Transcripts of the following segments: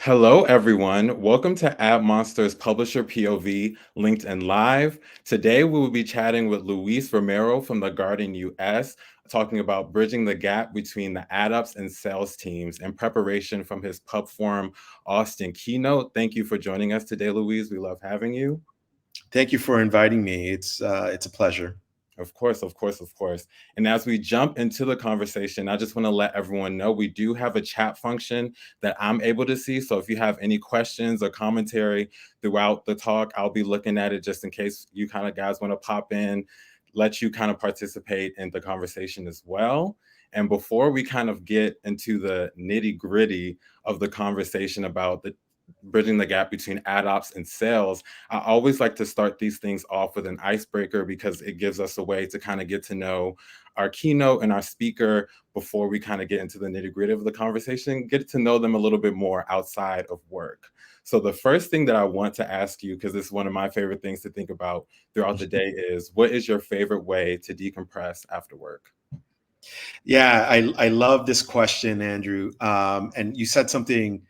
Hello, everyone. Welcome to Ad Monster's Publisher POV LinkedIn Live. Today, we will be chatting with Luis Romero from the Guardian US, talking about bridging the gap between the ad ops and sales teams in preparation from his PubForum Austin keynote. Thank you for joining us today, Luis. We love having you. Thank you for inviting me. It's a pleasure. Of course, of course, of course. And as we jump into the conversation, I just want to let everyone know we do have a chat function that I'm able to see. So if you have any questions or commentary throughout the talk, I'll be looking at it just in case you kind of guys want to pop in, let you kind of participate in the conversation as well. And before we kind of get into the nitty gritty of the conversation about the bridging the gap between ad ops and sales, I always like to start these things off with an icebreaker because it gives us a way to kind of get to know our keynote and our speaker before we kind of get into the nitty gritty of the conversation, get to know them a little bit more outside of work. So the first thing that I want to ask you, because it's one of my favorite things to think about throughout the day, is what is your favorite way to decompress after work? Yeah, I love this question, Andrew. And you said something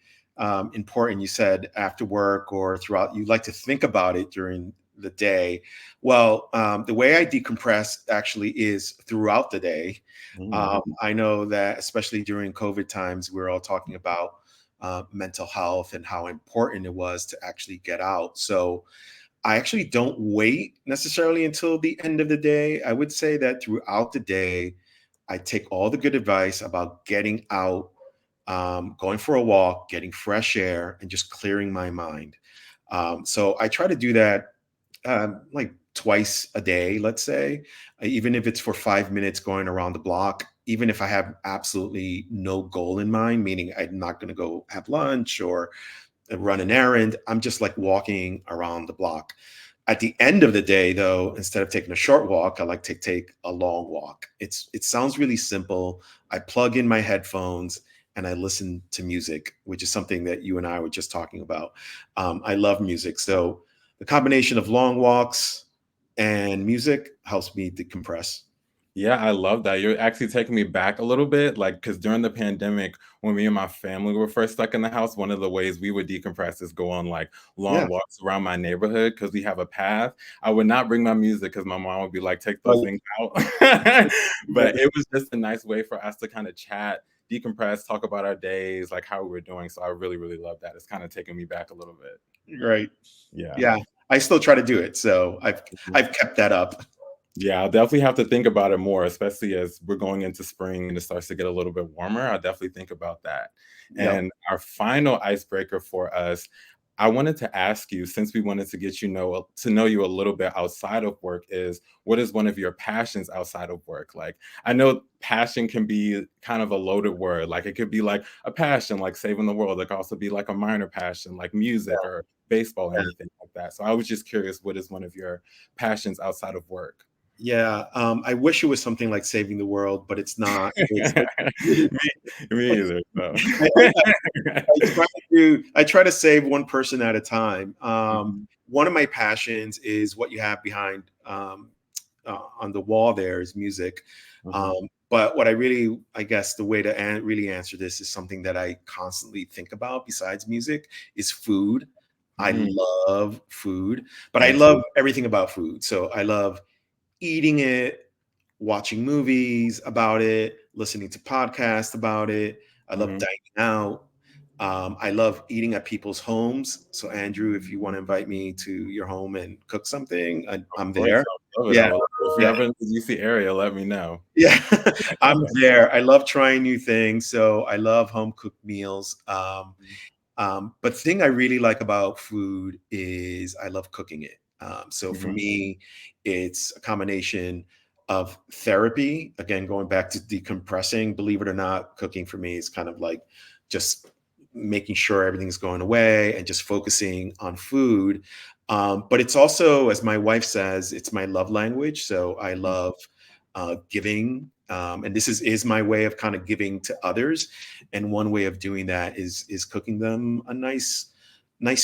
important. You said after work or throughout, you like to think about it during the day. Well, the way I decompress actually is throughout the day. Mm. I know that especially during COVID times, we're all talking about mental health and how important it was to actually get out. So I actually don't wait necessarily until the end of the day. I would say that throughout the day, I take all the good advice about getting out, going for a walk, getting fresh air, and just clearing my mind. So I try to do that like twice a day, let's say, even if it's for 5 minutes going around the block, even if I have absolutely no goal in mind, meaning I'm not going to go have lunch or run an errand. I'm just like walking around the block. At the end of the day, though, instead of taking a short walk, I like to take a long walk. It sounds really simple. I plug in my headphones and I listen to music, which is something that you and I were just talking about. I love music, so the combination of long walks and music helps me decompress. Yeah, I love that. You're actually taking me back a little bit, like, because during the pandemic, when me and my family were first stuck in the house, one of the ways we would decompress is go on like Yeah. long walks around my neighborhood because we have a path. I would not bring my music because my mom would be like, take those Well, things out. But it was just a nice way for us to kind of chat, decompress, talk about our days, like how we were doing. So I really, really love that. It's kind of taking me back a little bit. right. Yeah. Yeah. I still try to do it, so I've kept that up. Yeah, I'll definitely have to think about it more, especially as we're going into spring and it starts to get a little bit warmer. I'll definitely think about that. Yep. And our final icebreaker for us, I wanted to ask you, since we wanted to get to know you a little bit outside of work, is what is one of your passions outside of work? Like, I know passion can be kind of a loaded word. Like, it could be like a passion, like saving the world. It could also be like a minor passion, like music or baseball or Yeah. anything like that. So I was just curious, what is one of your passions outside of work? Yeah, I wish it was something like saving the world, but it's not. It's Me me either, so I, I try to save one person at a time. Mhm, One of my passions is what you have behind on the wall. There is music, mhm, but what I guess, the way to really answer this is something that I constantly think about. Besides music, is food. I mhm, love food, but I me too. love everything about food. So I love eating it, watching movies about it, listening to podcasts about it. I love Mhm. dining out. I love eating at people's homes. So, Andrew, if you want to invite me to your home and cook something, Of I'm course, there. I would love it, I Yeah, would if you're yeah, ever in the DC area, let me know. yeah. I'm there. I love trying new things. So, I love home cooked meals. But the thing I really like about food is I love cooking it. So for Mhm, me, it's a combination of therapy. Again, going back to decompressing, believe it or not, cooking for me is kind of like just making sure everything's going away and just focusing on food. But it's also, as my wife says, it's my love language. So I mhm, love giving. And this is my way of kind of giving to others, and one way of doing that is cooking them a nice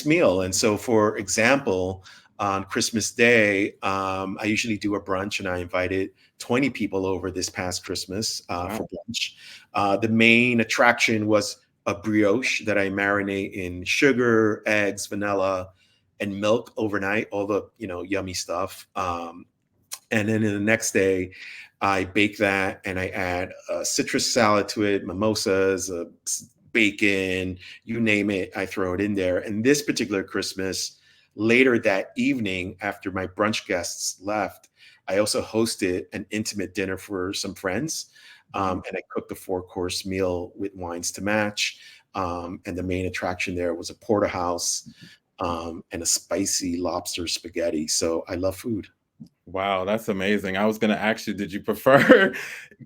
meal. And so, for example, on Christmas Day, I usually do a brunch, and I invited 20 people over this past Christmas for wow. brunch. The main attraction was a brioche that I marinate in sugar, eggs, vanilla, and milk overnight, all the, yummy stuff. And then the next day, I bake that and I add a citrus salad to it, mimosas, bacon, you name it, I throw it in there. And this particular Christmas, later that evening, after my brunch guests left, I also hosted an intimate dinner for some friends. Mhm. And I cooked a 4-course meal with wines to match. And the main attraction there was a porterhouse and a spicy lobster spaghetti. So I love food. Wow, that's amazing. I was going to ask you, did you prefer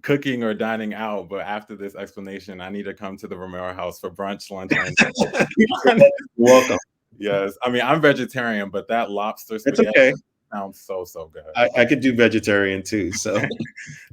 cooking or dining out? But after this explanation, I need to come to the Romero house for brunch, lunch, and dinner. Welcome. Yes. I mean, I'm vegetarian, but that lobster It's spaghetti okay. sounds so, so good. I could do vegetarian too. So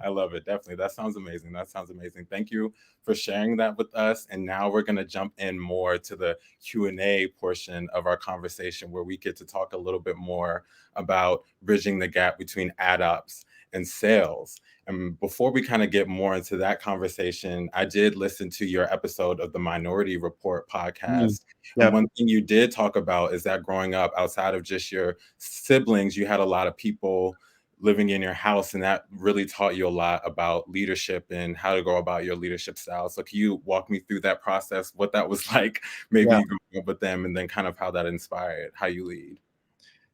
I love it. Definitely. That sounds amazing. That sounds amazing. Thank you for sharing that with us. And now we're going to jump in more to the Q&A portion of our conversation where we get to talk a little bit more about bridging the gap between ad ops and sales. And before we kind of get more into that conversation, I did listen to your episode of the Minority Report mm, podcast. And yeah. one thing you did talk about is that growing up outside of just your siblings, you had a lot of people living in your house, and that really taught you a lot about leadership and how to go about your leadership style. So can you walk me through that process, what that was like, Yeah. maybe growing up with them, and then kind of how that inspired how you lead?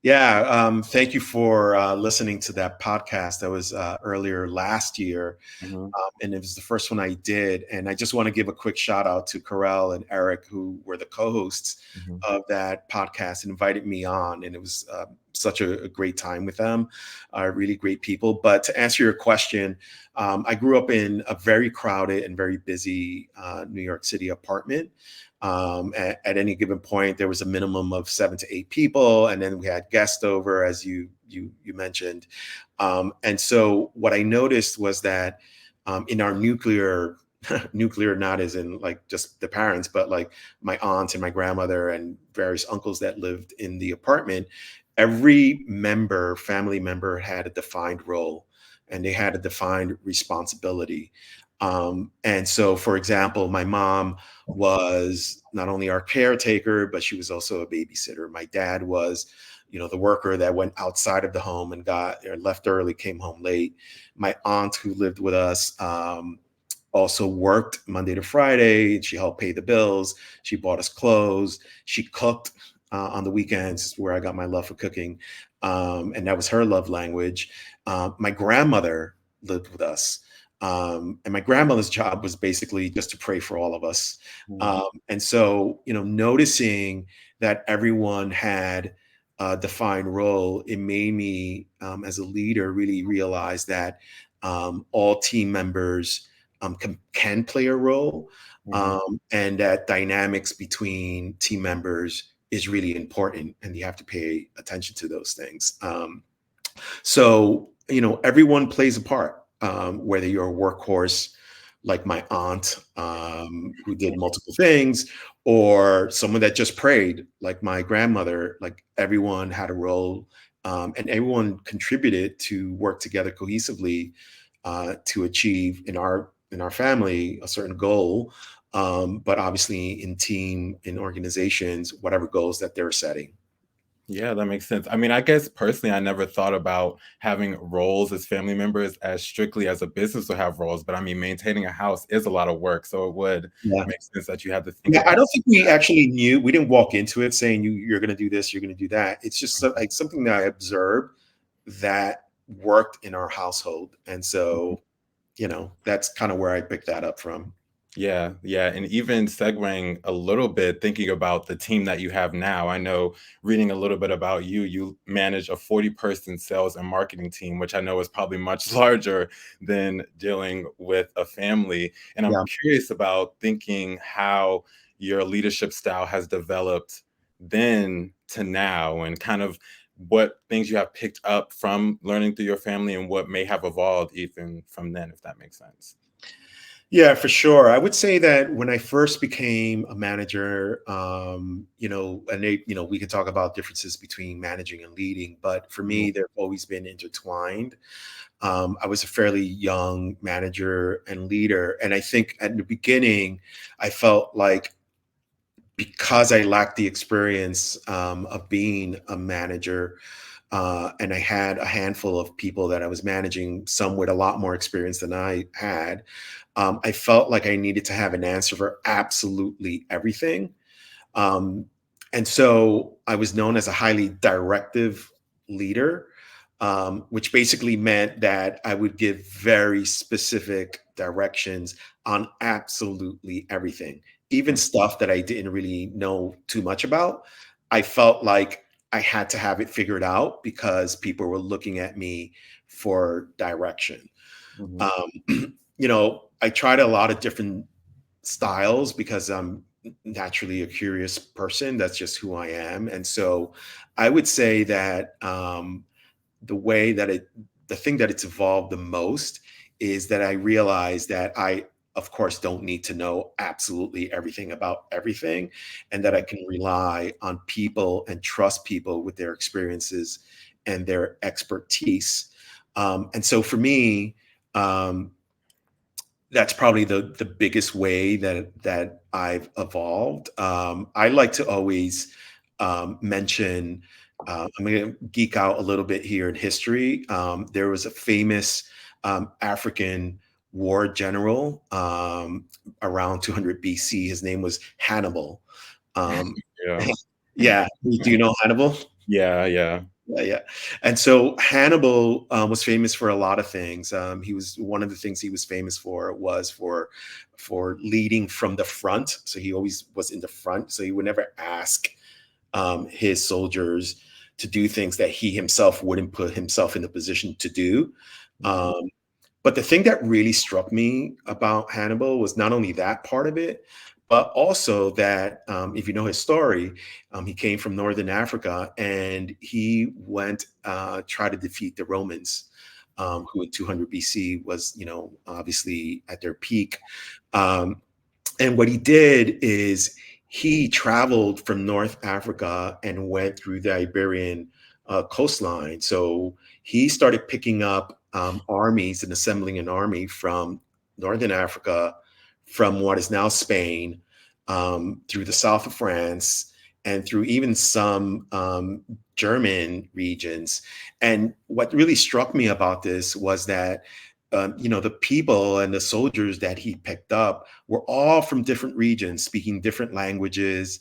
Yeah. Thank you for listening to that podcast. That was earlier last year. Mhm, And it was the first one I did. And I just want to give a quick shout out to Carell and Eric, who were the co-hosts mhm, of that podcast and invited me on. And it was such a great time with them, really great people. But to answer your question, I grew up in a very crowded and very busy New York City apartment. At any given point, there was a minimum of 7 to 8 people, and then we had guests over, as you mentioned. And so what I noticed was that in our nuclear, not as in like just the parents, but like my aunt and my grandmother and various uncles that lived in the apartment, every family member had a defined role and they had a defined responsibility. And so, for example, my mom was not only our caretaker, but she was also a babysitter. My dad was, the worker that went outside of the home and got or left early, came home late. My aunt, who lived with us, also worked Monday to Friday. She helped pay the bills. She bought us clothes. She cooked on the weekends, where I got my love for cooking. And that was her love language. My grandmother lived with us. And my grandmother's job was basically just to pray for all of us. mhm, And so, noticing that everyone had a defined role, it made me, as a leader, really realize that all team members can play a role, mhm. and that dynamics between team members is really important, and you have to pay attention to those things. So, everyone plays a part, whether you're a workhorse like my aunt, who did multiple things, or someone that just prayed like my grandmother. Like, everyone had a role, and everyone contributed to work together cohesively to achieve in our family a certain goal. But obviously in organizations, whatever goals that they're setting. Yeah, that makes sense. I mean, I guess personally, I never thought about having roles as family members as strictly as a business would have roles. But I mean, maintaining a house is a lot of work. So it would Yeah. make sense that you have to think Yeah, I about don't think we actually knew. We didn't walk into it saying you're going to do this, you're going to do that. It's just like something that I observed that worked in our household, and that. so that's kind of where I picked that up from. Yeah, yeah, and even segueing a little bit, thinking about the team that you have now, I know reading a little bit about you, you manage a 40-person sales and marketing team, which I know is probably much larger than dealing with a family. And I'm Yeah. curious about thinking how your leadership style has developed then to now, and kind of what things you have picked up from learning through your family and what may have evolved even from then, if that makes sense. Yeah, for sure. I would say that when I first became a manager, and we can talk about differences between managing and leading, but for Mhm, me, they've always been intertwined. I was a fairly young manager and leader, and I think at the beginning, I felt like because I lacked the experience of being a manager, and I had a handful of people that I was managing, some with a lot more experience than I had. I felt like I needed to have an answer for absolutely everything. Um, and so I was known as a highly directive leader, which basically meant that I would give very specific directions on absolutely everything, even mhm, stuff that I didn't really know too much about. I felt like I had to have it figured out because people were looking at me for direction. mhm, I tried a lot of different styles because I'm naturally a curious person. That's just who I am. And so I would say that the way that the thing that it's evolved the most is that I realize that I, of course, don't need to know absolutely everything about everything, and that I mhm, can rely on people and trust people with their experiences and their expertise. And so for me, um, that's probably the biggest way that I've evolved. I like to always mention. I'm going to geek out a little bit here in history. There was a famous African war general around 200 BC. His name was Hannibal. Um, yeah. yeah, do you know Hannibal? Yeah, yeah. Yeah, yeah. And so Hannibal was famous for a lot of things. He was one of the things he was famous for was for leading from the front. So he always was in the front. So he would never ask his soldiers to do things that he himself wouldn't put himself in the position to do. Mhm, Um, but the thing that really struck me about Hannibal was not only that part of it, but also that if you know his story, he came from Northern Africa and he went try to defeat the Romans, who in 200 BC was, obviously at their peak. Um, and what he did is he traveled from North Africa and went through the Iberian coastline. So he started picking up armies and assembling an army from Northern Africa, from what is now Spain, through the south of France, and through even some German regions. And what really struck me about this was that, the people and the soldiers that he picked up were all from different regions, speaking different languages,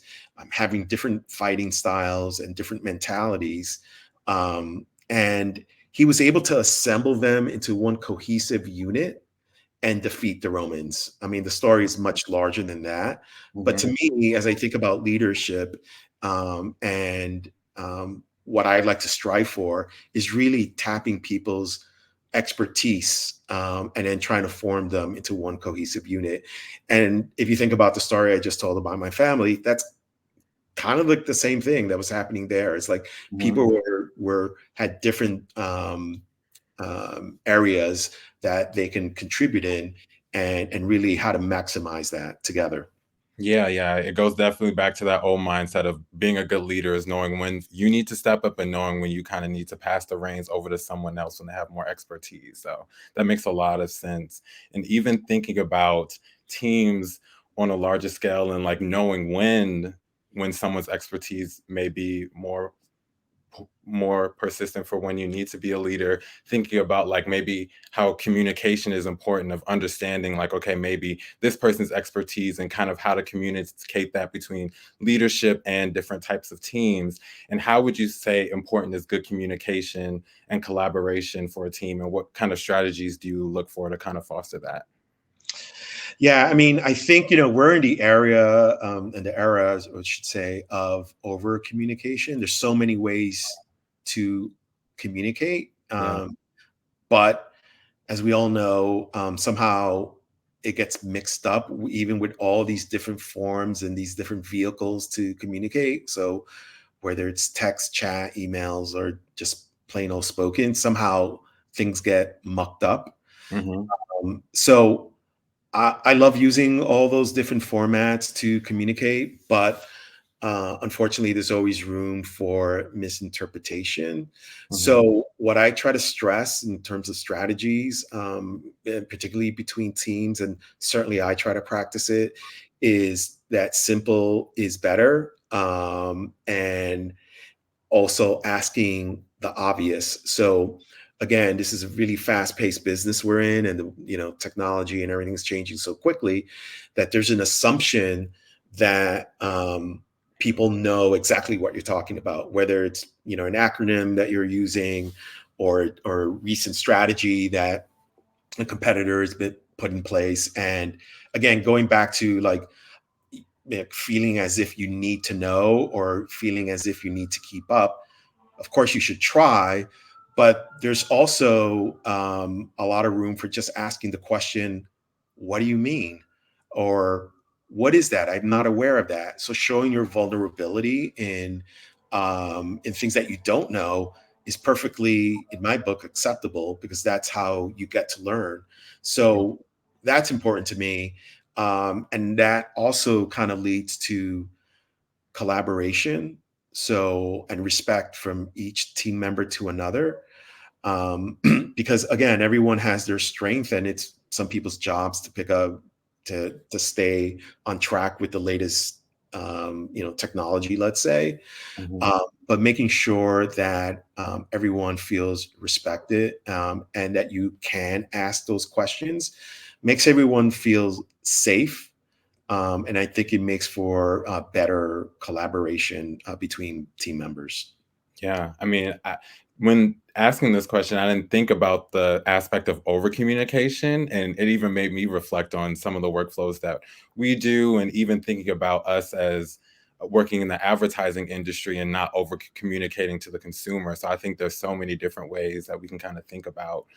having different fighting styles and different mentalities. And he was able to assemble them into one cohesive unit and defeat the Romans. I mean, the story is much larger than that. But mhm. to me, as I think about leadership and what I'd like to strive for, is really tapping people's expertise and then trying to form them into one cohesive unit. And if you think about the story I just told about my family, that's kind of like the same thing that was happening there. It's like Mhm. people were had different areas that they can contribute in, and really how to maximize that together. Yeah, yeah. It goes definitely back to that old mindset of being a good leader is knowing when you need to step up and knowing when you kind of need to pass the reins over to someone else when they have more expertise. So that makes a lot of sense. And even thinking about teams on a larger scale and like knowing when someone's expertise may be more persistent for when you need to be a leader, thinking about like maybe how communication is important, of understanding like, okay, maybe this person's expertise and kind of how to communicate that between leadership and different types of teams. And how would you say important is good communication and collaboration for a team, and what kind of strategies do you look for to kind of foster that? Yeah, I mean, I think we're in the era, I should say, of over communication. There's so many ways to communicate, Yeah. but as we all know, somehow it gets mixed up, even with all these different forms and these different vehicles to communicate. So whether it's text, chat, emails, or just plain old spoken, somehow things get mucked up. Hmm. So I love using all those different formats to communicate, but unfortunately, there's always room for misinterpretation. Mhm. So, what I try to stress in terms of strategies, and particularly between teams, and certainly I try to practice it, is that simple is better. And also asking the obvious. So again, this is a really fast-paced business we're in, and the technology and everything's changing so quickly that there's an assumption that people know exactly what you're talking about, whether it's an acronym that you're using or recent strategy that a competitor has been put in place. And again, going back to like feeling as if you need to know or feeling as if you need to keep up, of course you should try, but there's also a lot of room for just asking the question, what do you mean? Or what is that? I'm not aware of that. So showing your vulnerability in things that you don't know is perfectly, in my book, acceptable, because that's how you get to learn. So that's important to me. And that also kind of leads to collaboration, so, and respect from each team member to another, because again, everyone has their strength, and it's some people's jobs to pick up to stay on track with the latest technology, let's say. Mhm. But making sure that everyone feels respected, and that you can ask those questions makes everyone feel safe, and I think it makes for better collaboration between team members. Yeah, I mean, when asking this question, I didn't think about the aspect of over communication, and it even made me reflect on some of the workflows that we do, and even thinking about us as working in the advertising industry and not over communicating to the consumer. So I think there's so many different ways that we can kind of think about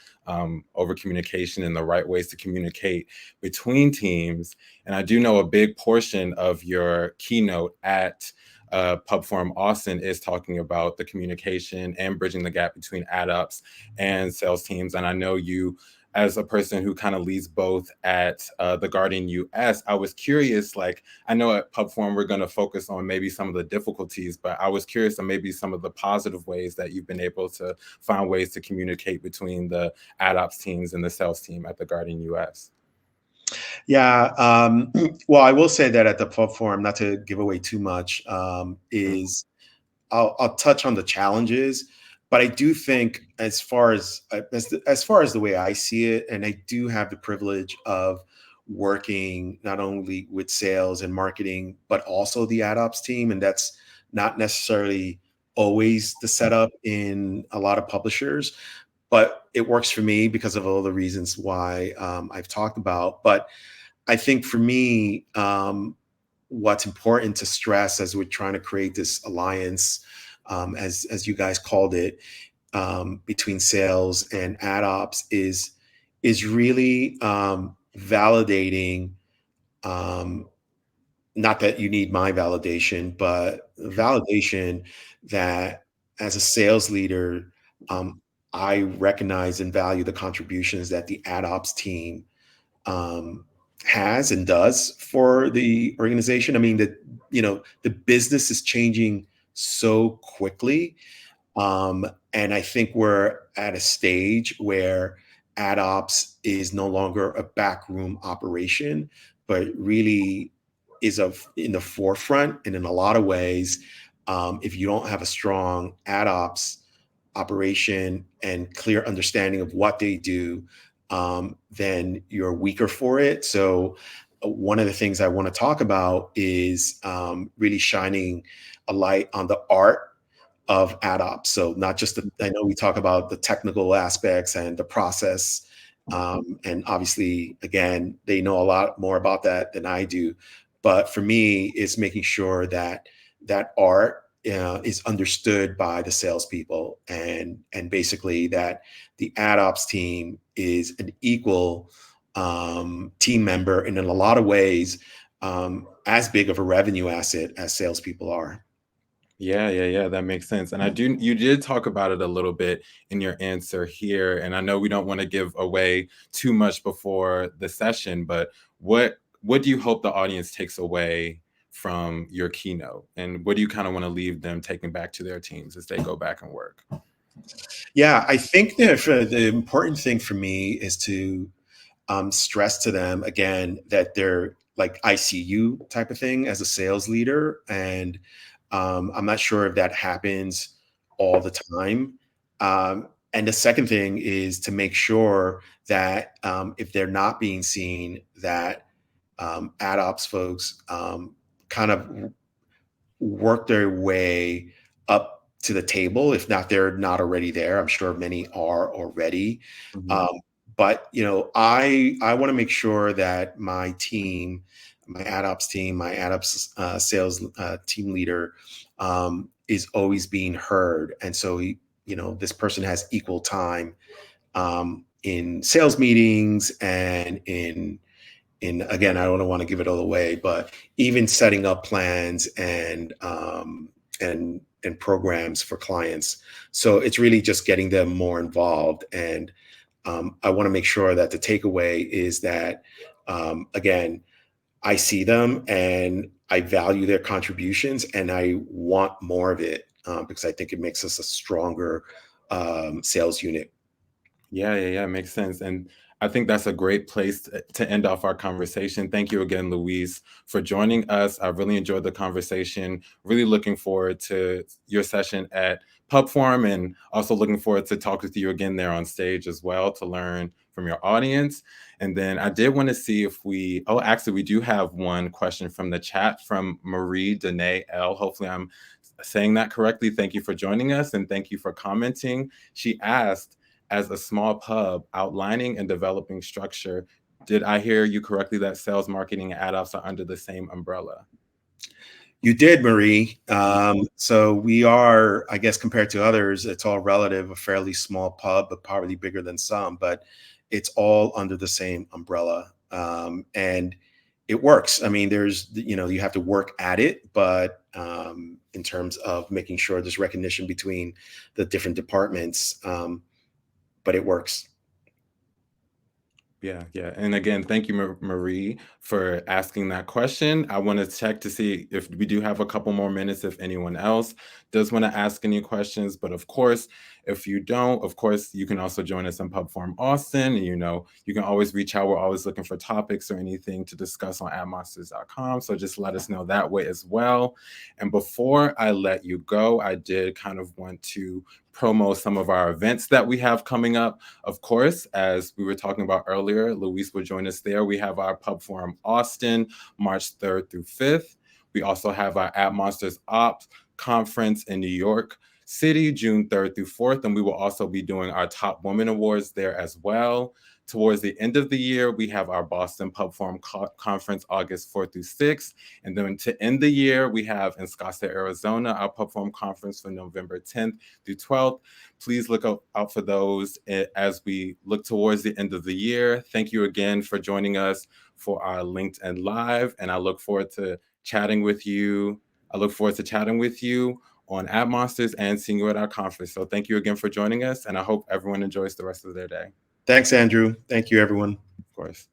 over communication and the right ways to communicate between teams. And I do know a big portion of your keynote at PubForum Austin is talking about the communication and bridging the gap between ad ops and sales teams. And I know you, as a person who kind of leads both at the Guardian US, I was curious, like, I know at PubForum we're going to focus on maybe some of the difficulties, but I was curious on maybe some of the positive ways that you've been able to find ways to communicate between the ad ops teams and the sales team at the Guardian US. Yeah. Well, I will say that at the platform, not to give away too much, Mhm. is I'll touch on the challenges, but I do think as far as the way I see it, and I do have the privilege of working not only with sales and marketing, but also the ad ops team, and that's not necessarily always the setup in a lot of publishers, but it works for me because of all the reasons why I've talked about. But I think for me, what's important to stress as we're trying to create this alliance, as you guys called it, between sales and ad ops, is really validating. Um, Not that you need my validation, but validation that as a sales leader, um, I recognize and value the contributions that the ad ops team um, has and does for the organization. I mean, the business is changing so quickly, and I think we're at a stage where ad ops is no longer a backroom operation, but really is in the forefront. And in a lot of ways, if you don't have a strong ad ops operation and clear understanding of what they do, then you're weaker for it. So, one of the things I want to talk about is really shining a light on the art of ad ops. So not just I know we talk about the technical aspects and the process, and obviously, again, they know a lot more about that than I do. But for me, it's making sure that that art is understood by the salespeople, and basically that the ad ops team is an equal team member, and in a lot of ways, as big of a revenue asset as salespeople are. Yeah, that makes sense. And you did talk about it a little bit in your answer here. And I know we don't want to give away too much before the session, but what do you hope the audience takes away from your keynote? And what do you kind of want to leave them taking back to their teams as they go back and work? Yeah, I think that the important thing for me is to stress to them again that they're like ICU type of thing as a sales leader, and I'm not sure if that happens all the time. And the second thing is to make sure that if they're not being seen, that ad ops folks kind of work their way up to the table. If not, they're not already there. I'm sure many are already. Mhm. Um, but I want to make sure that my team, my ad ops team, my ad ops sales team leader is always being heard. And so this person has equal time in sales meetings and in again, I don't want to give it all away, but even setting up plans and programs for clients. So it's really just getting them more involved. And I want to make sure that the takeaway is that again, I see them and I value their contributions and I want more of it because I think it makes us a stronger sales unit. Yeah, makes sense. And I think that's a great place to end off our conversation. Thank you again, Louise, for joining us. I really enjoyed the conversation. Really looking forward to your session at PubForum, and also looking forward to talk with you again there on stage as well to learn from your audience. And then I did want to see if actually, we do have one question from the chat from Marie Danae L. Hopefully, I'm saying that correctly. Thank you for joining us and thank you for commenting. She asked, as a small pub outlining and developing structure, did I hear you correctly that sales, marketing, and ad ops are under the same umbrella? You did, Marie. So we are, I guess, compared to others, it's all relative, a fairly small pub, but probably bigger than some, but it's all under the same umbrella. And it works. I mean, you have to work at it, but in terms of making sure there's recognition between the different departments, but it works. Yeah. And again, thank you, Marie, for asking that question. I want to check to see if we do have a couple more minutes, if anyone else does want to ask any questions. But of course, if you don't, of course, you can also join us on PubForum Austin. And you can always reach out. We're always looking for topics or anything to discuss on admonsters.com. So just let us know that way as well. And before I let you go, I did kind of want to promo some of our events that we have coming up. Of course, as we were talking about earlier, Luis will join us there. We have our PubForum Austin, March 3rd through 5th. We also have our Ad Monsters Ops conference in New York City, June 3rd through 4th. And we will also be doing our Top Woman Awards there as well. Towards the end of the year, we have our Boston PubForum Conference, August 4th through 6th. And then to end the year, we have in Scottsdale, Arizona, our PubForum Conference for November 10th through 12th. Please look out for those as we look towards the end of the year. Thank you again for joining us for our LinkedIn Live, and I look forward to chatting with you. On Ad Monsters and seeing you at our conference. So thank you again for joining us, and I hope everyone enjoys the rest of their day. Thanks, Andrew. Thank you, everyone. Of course.